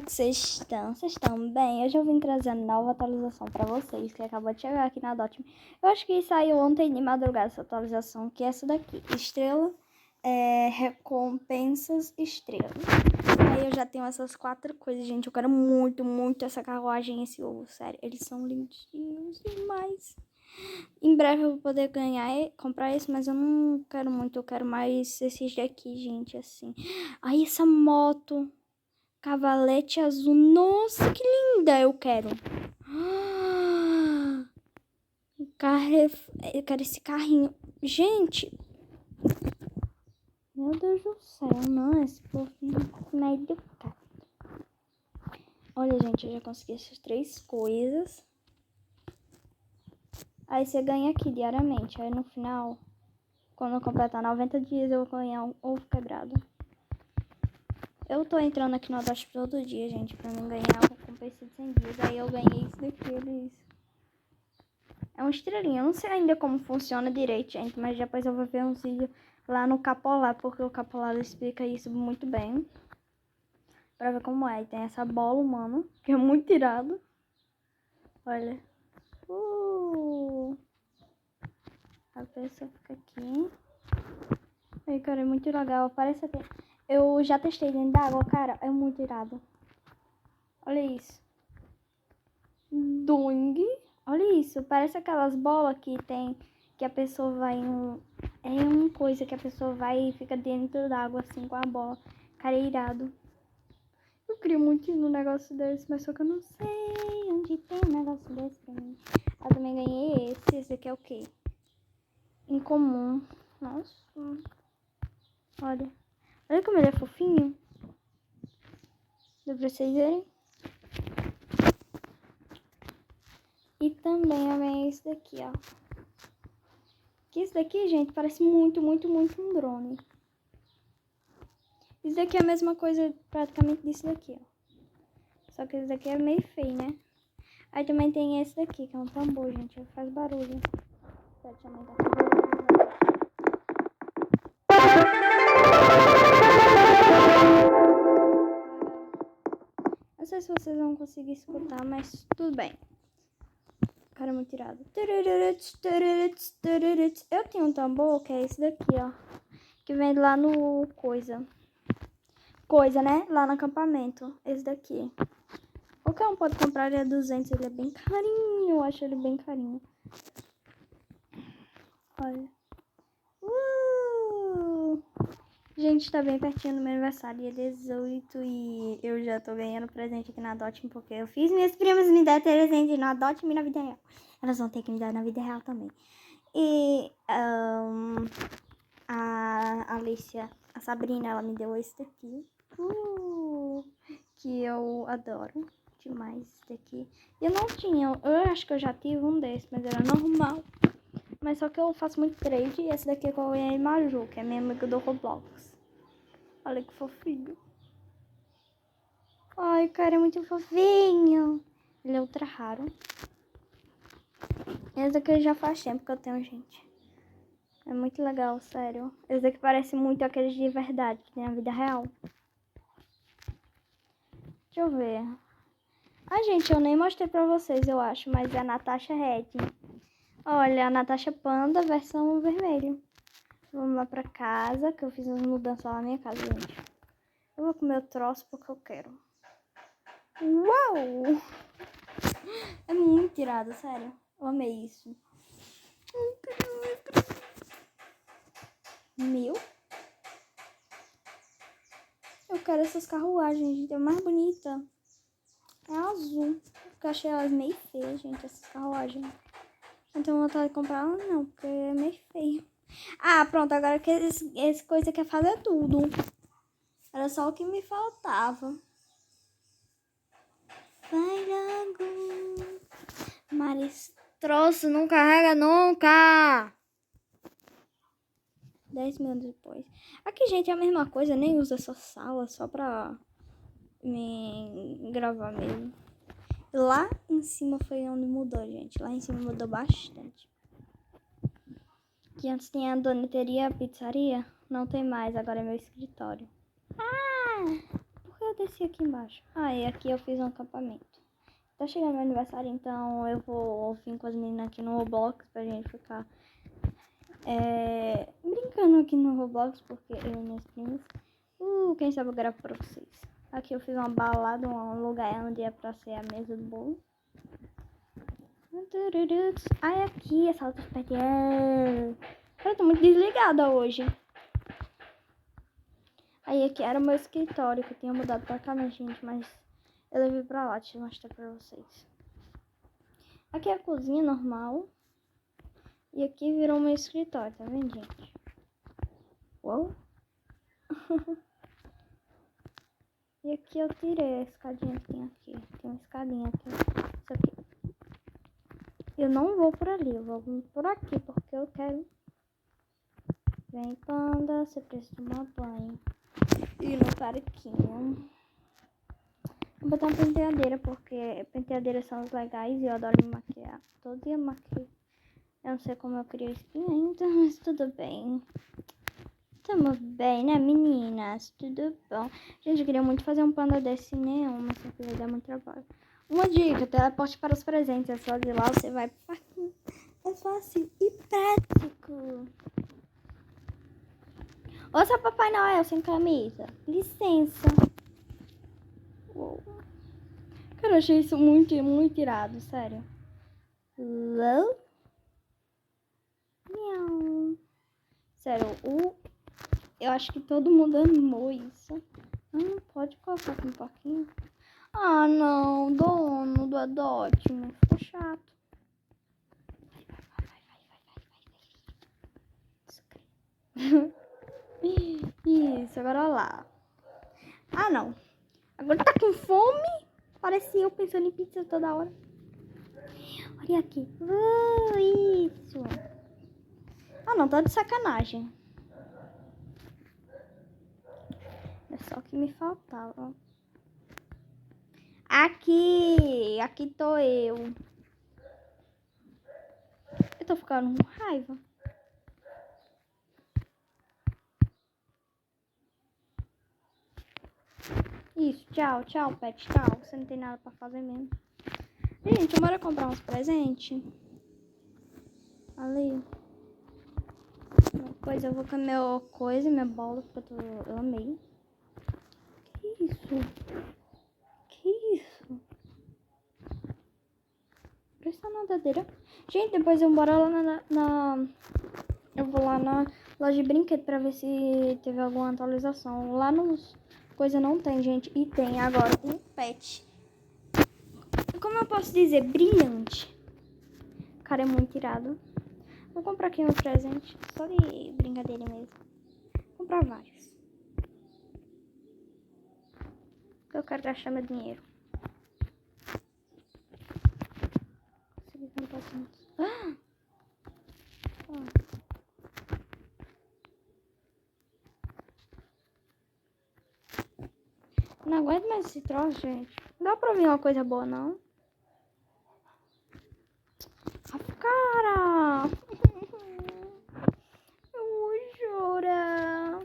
Vocês estão? Vocês estão bem? Hoje eu vim trazer a nova atualização pra vocês, que acabou de chegar aqui na Dotme. Eu acho que saiu ontem de madrugada essa atualização, que é essa daqui. Estrela, recompensas, estrela. Aí eu já tenho essas 4 coisas, gente. Eu quero muito, muito essa carruagem e esse ovo, sério. Eles são lindinhos demais. Em breve eu vou poder comprar esse, mas eu não quero muito. Eu quero mais esses daqui, gente, assim. Aí essa moto... Cavalete azul. Nossa, que linda! Eu quero. Eu quero esse carrinho. Gente. Meu Deus do céu. Não, esse povo não é educado. Olha, gente, eu já consegui essas 3 coisas. Aí você ganha aqui diariamente. Aí no final, quando eu completar 90 dias, eu vou ganhar um ovo quebrado. Eu tô entrando aqui no Adote todo dia, gente, pra mim ganhar a recompensa de 100 dias. Aí eu ganhei isso daqui, eles... É uma estrelinha. Eu não sei ainda como funciona direito, gente, mas depois eu vou ver uns vídeos lá no Capolar, porque o Capolar explica isso muito bem. Pra ver como é. E tem essa bola, mano, que é muito irado. Olha. A pessoa fica aqui. Aí, cara, é muito legal. Parece que... Eu já testei dentro d'água, cara. É muito irado. Olha isso. Doing. Olha isso. Parece aquelas bolas que tem... Que a pessoa vai em... É uma coisa que a pessoa vai e fica dentro d'água, assim, com a bola. Cara, é irado. Eu queria muito ir num negócio desse, mas só que eu não sei onde tem um negócio desse pra mim. Eu também ganhei esse. Esse aqui é o quê? Incomum. Nossa. Olha. Olha como ele é fofinho. Deu pra vocês verem? E também eu ganhei esse daqui, ó. Que esse daqui, gente, parece muito, muito, muito um drone. Esse daqui é a mesma coisa praticamente disso daqui, ó. Só que esse daqui é meio feio, né? Aí também tem esse daqui, que é um tambor, gente. Ele faz barulho. Deixa eu aumentar aqui. Não sei se vocês vão conseguir escutar, mas tudo bem. Cara, muito irado. Eu tenho um tambor, que é esse daqui, ó. Que vem lá no coisa, né? Lá no acampamento. Esse daqui. Qualquer um pode comprar, ele é 200, ele é bem carinho. Eu acho ele bem carinho. Olha. Gente, tá bem pertinho do meu aniversário, dia 18, e eu já tô ganhando presente aqui na Dotme, porque eu fiz minhas primas me dar presente na Dotme e na vida real. Elas vão ter que me dar na vida real também. E a Alicia, a Sabrina, ela me deu esse daqui. Que eu adoro demais esse daqui. Eu não tinha, eu acho que eu já tive um desse, mas era normal. Mas só que eu faço muito trade e esse daqui é com a Maju, que é minha amiga do Roblox. Olha que fofinho. Ai, cara, é muito fofinho. Ele é ultra raro. Esse daqui já faz tempo que eu tenho, gente. É muito legal, sério. Esse daqui parece muito aqueles de verdade, que tem na vida real. Deixa eu ver. Ah, gente, eu nem mostrei pra vocês, eu acho, mas é a Natasha Red. Olha, a Natasha Panda, versão vermelho. Vamos lá pra casa, que eu fiz umas mudanças lá na minha casa, gente. Eu vou comer o troço porque eu quero. Uau! É muito irado, sério. Eu amei isso. Meu. Eu quero essas carruagens, gente. É mais bonita. É azul. Porque eu achei elas meio feias, gente, essas carruagens. Não tenho vontade de comprar elas, não, porque é meio feio. Ah, pronto. Agora que esse coisa quer fazer tudo. Era só o que me faltava. Vai logo. Maristroço, não carrega nunca. 10 minutos depois. Aqui, gente, é a mesma coisa. Eu nem uso essa sala só pra me gravar mesmo. Lá em cima foi onde mudou, gente. Lá em cima mudou bastante. Que antes tinha a donateria, a pizzaria. Não tem mais, agora é meu escritório. Ah! Por que eu desci aqui embaixo? Ah, e aqui eu fiz um acampamento. Tá chegando meu aniversário, então eu vou vir com as meninas aqui no Roblox pra gente ficar brincando aqui no Roblox, porque eu e minhas primas. Quem sabe eu gravo pra vocês. Aqui eu fiz uma balada, um lugar onde é pra ser a mesa do bolo. Ai, aqui, essa outra parte. Eu tô muito desligada hoje. Aí aqui era o meu escritório, que eu tinha mudado pra cá, né, gente? Mas eu levei pra lá, deixa eu mostrar pra vocês. Aqui é a cozinha normal. E aqui virou meu escritório, tá vendo, gente? Uou! E aqui eu tirei a escadinha que tem aqui. Tem uma escadinha aqui. Isso aqui. Eu não vou por ali, eu vou por aqui, porque eu quero. Vem, panda, você precisa tomar banho. E no parquinho. Vou botar uma penteadeira, porque penteadeiras são legais e eu adoro me maquiar. Todo dia maquio. Eu não sei como eu criei espinha ainda, mas tudo bem. Tamo bem, né, meninas? Tudo bom? Gente, eu queria muito fazer um panda desse neon, mas só que vai dar muito trabalho. Uma dica, teleporte para os presentes. É só de lá, você vai pro parquinho. É fácil e prático. Ô, seu Papai Noel sem camisa. Licença. Uou. Cara, eu achei isso muito, muito irado, sério. Hello? Miau. Sério, eu acho que todo mundo amou isso. Não pode colocar aqui um pouquinho. Ah, não, dono do adote-me. Ficou chato. Isso, agora lá. Ah, não. Agora tá com fome? Parece eu pensando em pizza toda hora. Olha aqui. Isso. Ah, não, tá de sacanagem. É só o que me faltava. Aqui tô eu. Eu tô ficando com raiva. Isso, tchau, tchau, pet, tchau. Você não tem nada pra fazer mesmo. Gente, bora comprar uns presentes. Ali. Depois eu vou com a minha coisa, minha bola, porque eu amei. Que isso? Que isso? Parece uma nadadeira. Gente, depois eu bora lá eu vou lá na loja de brinquedo pra ver se teve alguma atualização. Lá nos coisa não tem, gente. E tem agora um pet. Como eu posso dizer? Brilhante. O cara é muito irado. Vou comprar aqui um presente. Só de brincadeira mesmo. Vou comprar vários. Eu quero gastar meu dinheiro. Consegui comprar tantos. Não aguento mais esse troço, gente. Não dá pra ver uma coisa boa, não. Cara! Eu vou chorar.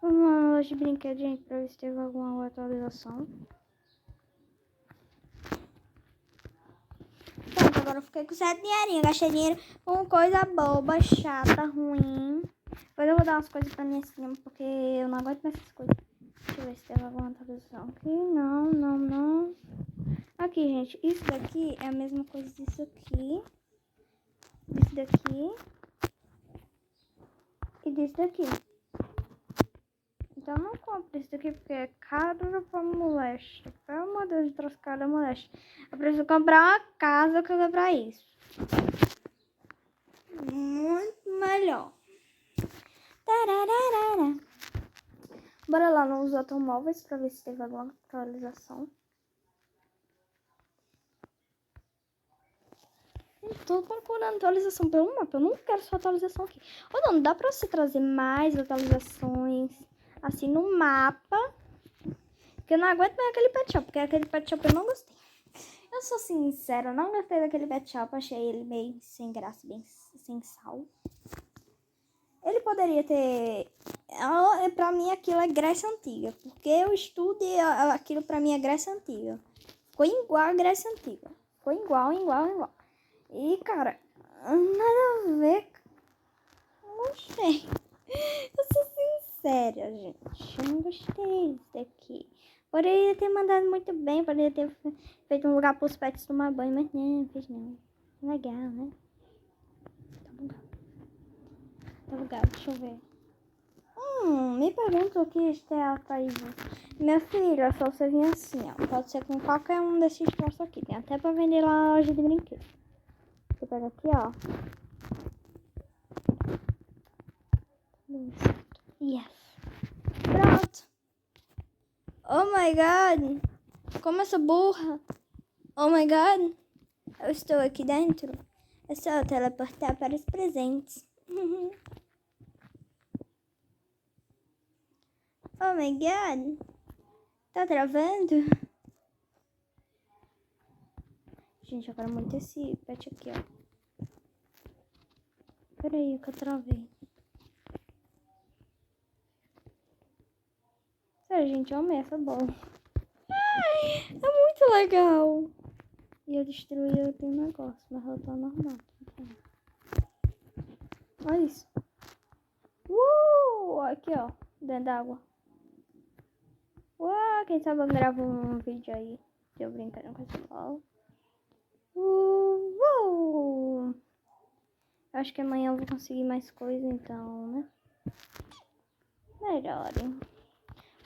Vamos lá na loja de brinquedos, gente, pra ver se teve alguma atualização. Pronto, agora eu fiquei com 7 dinheirinhos. Gastei dinheiro com coisa boba, chata, ruim. Depois eu vou dar umas coisas pra minha cima, porque eu não aguento mais essas coisas. Deixa eu ver se teve alguma atualização aqui. Não. Aqui, gente, isso daqui é a mesma coisa disso aqui. Disso daqui. E disso daqui. Então não compre isso daqui porque é caro pra moleste. Pelo amor de Deus, trouxe caro da moleste. Eu preciso comprar uma casa que eu dou pra isso. Muito melhor. Tararara. Bora lá nos automóveis pra ver se teve alguma atualização. Eu tô procurando atualização pelo mapa. Eu não quero só atualização aqui. Ou não, dá pra você trazer mais atualizações assim no mapa. Porque eu não aguento mais aquele pet shop. Porque aquele pet shop eu não gostei. Eu sou sincera, eu não gostei daquele pet shop. Achei ele meio sem graça, bem sem sal. Ele poderia ter... Pra mim aquilo é Grécia Antiga. Porque eu estudo e aquilo pra mim é Grécia Antiga. Ficou igual a Grécia Antiga. Ficou igual. E, cara, nada a ver. Não gostei. Eu sou sincera, gente. Eu não gostei disso daqui. Poderia ter mandado muito bem. Poderia ter feito um lugar pros pets tomar banho. Mas não fez não. Legal, né? Tá legal, deixa eu ver. Me pergunta o que está atrás disso. Minha filha, é só você vir assim, ó. Pode ser com qualquer um desses troços aqui. Tem até pra vender lá na loja de brinquedos. Você pega aqui, ó. Yes. Pronto. Oh my god. Como eu sou burra. Oh my god. Eu estou aqui dentro. É só teleportar para os presentes. Oh my god. Tá travando? Gente, eu quero muito esse pet aqui, ó. Peraí, que eu travei. Sério, gente, eu amei essa bola. Ai, é muito legal. E eu destruí o negócio, mas ela tá normal. Olha isso. Aqui, ó. Dentro d'água. Quem sabe eu gravo um vídeo aí. De eu brincando com essa bola. Acho que amanhã eu vou conseguir mais coisa, então, né? Melhor, hein?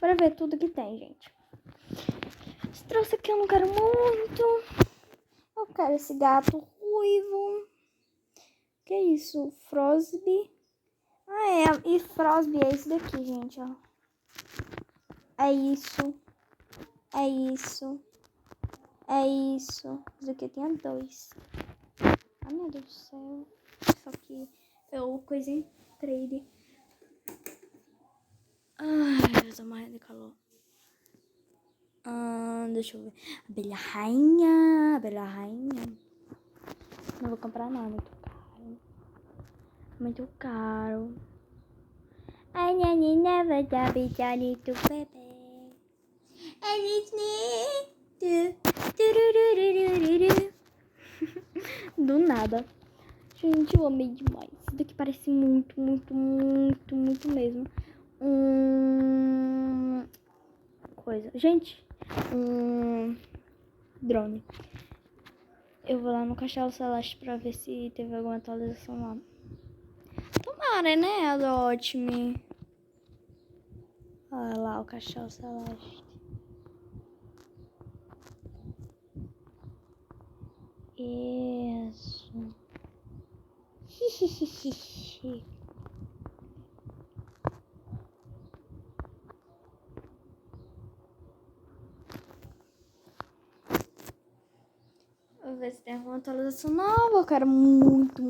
Bora ver tudo que tem, gente. Esse troço aqui eu não quero muito. Eu quero esse gato ruivo. Que isso? Frosby. E Frosby é esse daqui, gente, ó. É isso. Esse aqui tem 2. Ai, meu Deus do céu. Isso aqui é o coisa em trade. Ai, eu tô morrendo de calor. Deixa eu ver. Abelha rainha. Não vou comprar nada, muito caro. Ai, nanina, vai dar beijar tu bebê. Do nada. Gente, eu amei demais. Isso daqui parece muito mesmo. Coisa. Gente, drone. Eu vou lá no Castelo Celeste pra ver se teve alguma atualização lá. Tomara, né? Adote-me. Olha lá o Castelo Celeste. Isso. Vou ver se tem alguma atualização nova. Eu quero muito.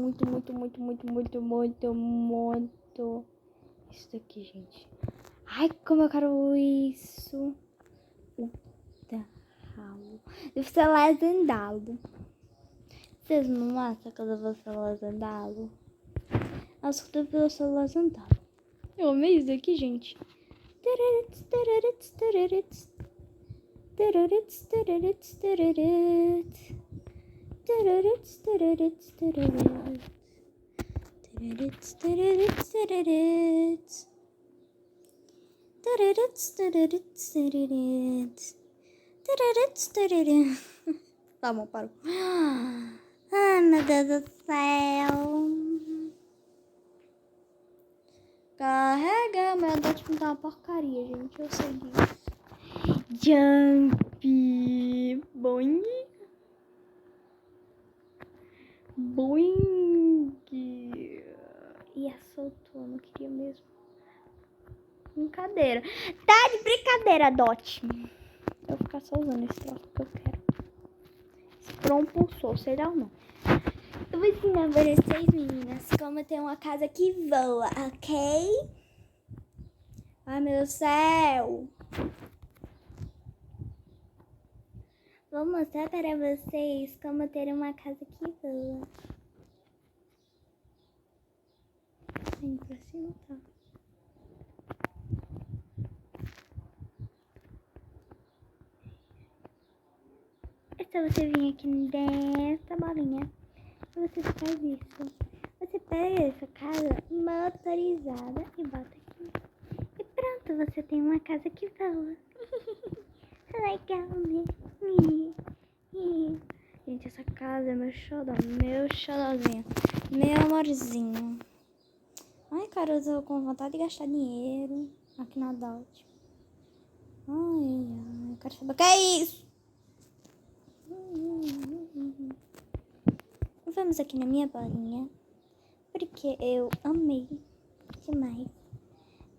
Isso daqui, gente. Ai, como eu quero isso. Deve ser legendado. Vocês não acham que eu vou ser legendado? Acho que deve ser legendado. Eu amei isso daqui, gente. Tá bom, parou. Ai, meu Deus do céu. Carrega, meu Deus, tá uma porcaria, gente. Eu sei disso. Jump. Boing. E soltou, não queria mesmo. Brincadeira. Tá de brincadeira, Dot. Eu vou ficar só usando esse troço que eu quero. Esse propulsor, sei lá ou não. Eu vou ensinar pra vocês, meninas, como ter uma casa que voa, ok? Ai, meu céu. Vou mostrar para vocês como ter uma casa que voa. indo pra cima, tá? É só você vir aqui nessa bolinha e você faz isso. Você pega essa casa motorizada e bota aqui. E pronto, você tem uma casa que voa. Legal, né? Gente, essa casa é meu xodózinho, meu amorzinho. Ai, cara, eu tô com vontade de gastar dinheiro aqui na Dalt. Ai, eu quero saber o que é isso. Vamos aqui na minha bolinha, porque eu amei demais.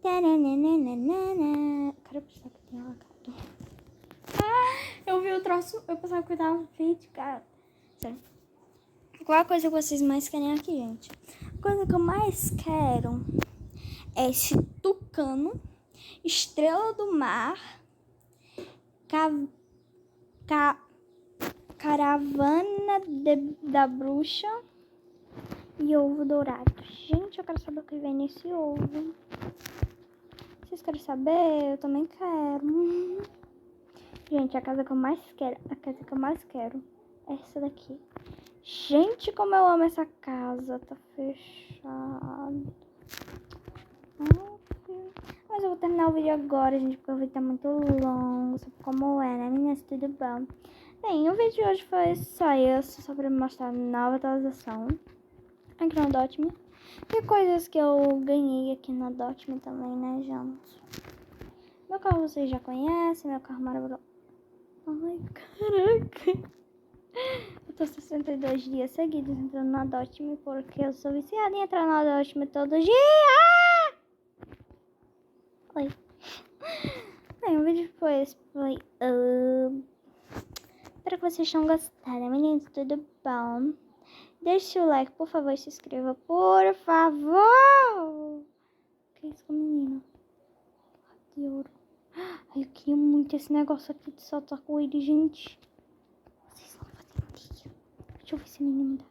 Taranana. Cara, eu pensava que tinha lacado. Eu vi o troço, eu pensava que tava um vídeo, cara. Sério. Qual a coisa que vocês mais querem aqui, gente? A coisa que eu mais quero é esse tucano, estrela do mar, caravana da bruxa e ovo dourado. Gente, eu quero saber o que vem nesse ovo. Vocês querem saber? Eu também quero. Gente, a casa que eu mais quero é essa daqui. Gente, como eu amo essa casa. Tá fechado. Mas eu vou terminar o vídeo agora, gente, porque o vídeo tá muito longo. Sabe como é, né, meninas? Tudo bom? Bem, o vídeo de hoje foi só isso, só pra me mostrar a nova atualização aqui no Dotme. E coisas que eu ganhei aqui na Dotme também, né, gente? Meu carro vocês já conhecem, meu carro maravilhoso. Ai, caraca. Eu tô 62 dias seguidos entrando na Dotme porque eu sou viciada em entrar na Dotme todo dia. Oi. Bem, o vídeo foi esse. Espero que vocês tenham gostado, meninas. Tudo bom? Deixe o like, por favor, se inscreva, por favor. Que isso, menina? De ouro. Ai, eu queria muito esse negócio aqui de soltar com ele, gente. Vocês vão fazer dia. Deixa eu ver se a menina me dá.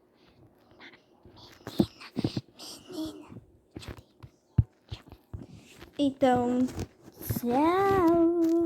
Menina. Deixa eu ver. Então, tchau.